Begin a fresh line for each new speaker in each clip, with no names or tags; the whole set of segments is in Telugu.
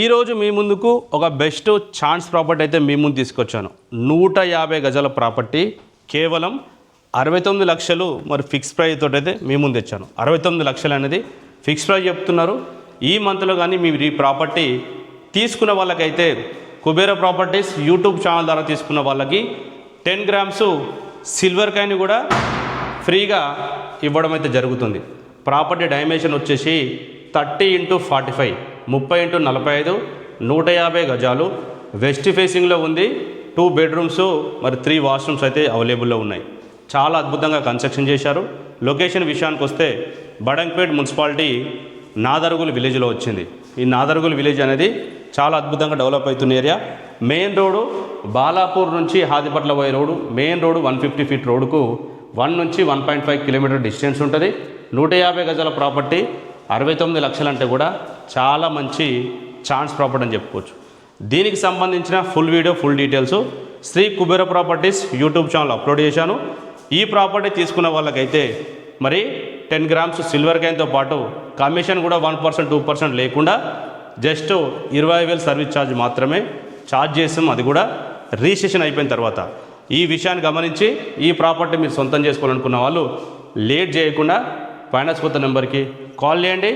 ఈరోజు మీ ముందుకు ఒక బెస్ట్ ఛాన్స్ ప్రాపర్టీ అయితే మీ ముందు తీసుకొచ్చాను. 150 గజాల ప్రాపర్టీ, కేవలం 69 లక్షలు మరి ఫిక్స్ ప్రైస్ తోటి అయితే మీ ముందు తెచ్చాను. 69 లక్షలు అనేది ఫిక్స్ ప్రైస్ చెప్తున్నారు. ఈ మంత్లో కానీ మీరు ఈ ప్రాపర్టీ తీసుకున్న వాళ్ళకైతే కుబేర ప్రాపర్టీస్ యూట్యూబ్ ఛానల్ ద్వారా తీసుకున్న వాళ్ళకి 10 గ్రామ్స్ సిల్వర్ కాయిన్ కూడా ఫ్రీగా ఇవ్వడం అయితే జరుగుతుంది. ప్రాపర్టీ డైమెన్షన్ వచ్చేసి 30x45 30x45 150 గజాలు వెస్ట్ ఫేసింగ్లో ఉంది. 2 బెడ్రూమ్స్ మరి 3 వాష్రూమ్స్ అయితే అవైలబుల్లో ఉన్నాయి. చాలా అద్భుతంగా కన్స్ట్రక్షన్ చేశారు. లొకేషన్ విషయానికి వస్తే బడంగ్పేట్ మున్సిపాలిటీ నాదరుగుల్ విలేజ్లో వచ్చింది. ఈ నాదరుగుల్ విలేజ్ అనేది చాలా అద్భుతంగా డెవలప్ అవుతున్న ఏరియా. మెయిన్ రోడ్డు బాలాపూర్ నుంచి హాదిపట్ల పోయే రోడ్డు, మెయిన్ రోడ్డు 150 ఫీట్ రోడ్డుకు 1 నుంచి 1.5 కిలోమీటర్ డిస్టెన్స్ ఉంటుంది. 150 గజాల ప్రాపర్టీ 69 లక్షలు అంటే కూడా చాలా మంచి ఛాన్స్ ప్రాపర్టీ అని చెప్పుకోవచ్చు. దీనికి సంబంధించిన full video, full details Shri Kubera properties YouTube channel upload చేశాను. ఈ ప్రాపర్టీ తీసుకున్న వాళ్ళకైతే మరి 10 గ్రామ్స్ సిల్వర్ కాయిన్తో పాటు కమిషన్ కూడా 1% 2% లేకుండా జస్ట్ 20,000 సర్వీస్ ఛార్జ్ మాత్రమే ఛార్జ్ చేసాం. అది కూడా రిజిస్ట్రేషన్ అయిపోయిన తర్వాత. ఈ విషయాన్ని గమనించి ఈ ప్రాపర్టీ మీరు సొంతం చేసుకోవాలనుకున్న వాళ్ళు లేట్ చేయకుండా ఫైనాన్స్ కొత్త నెంబర్కి కాల్ చేయండి.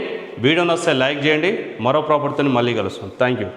వీడియో నచ్చితే లైక్ చేయండి. మరో ప్రాపర్టీతో మళ్ళీ కలుస్తాం. Thank you.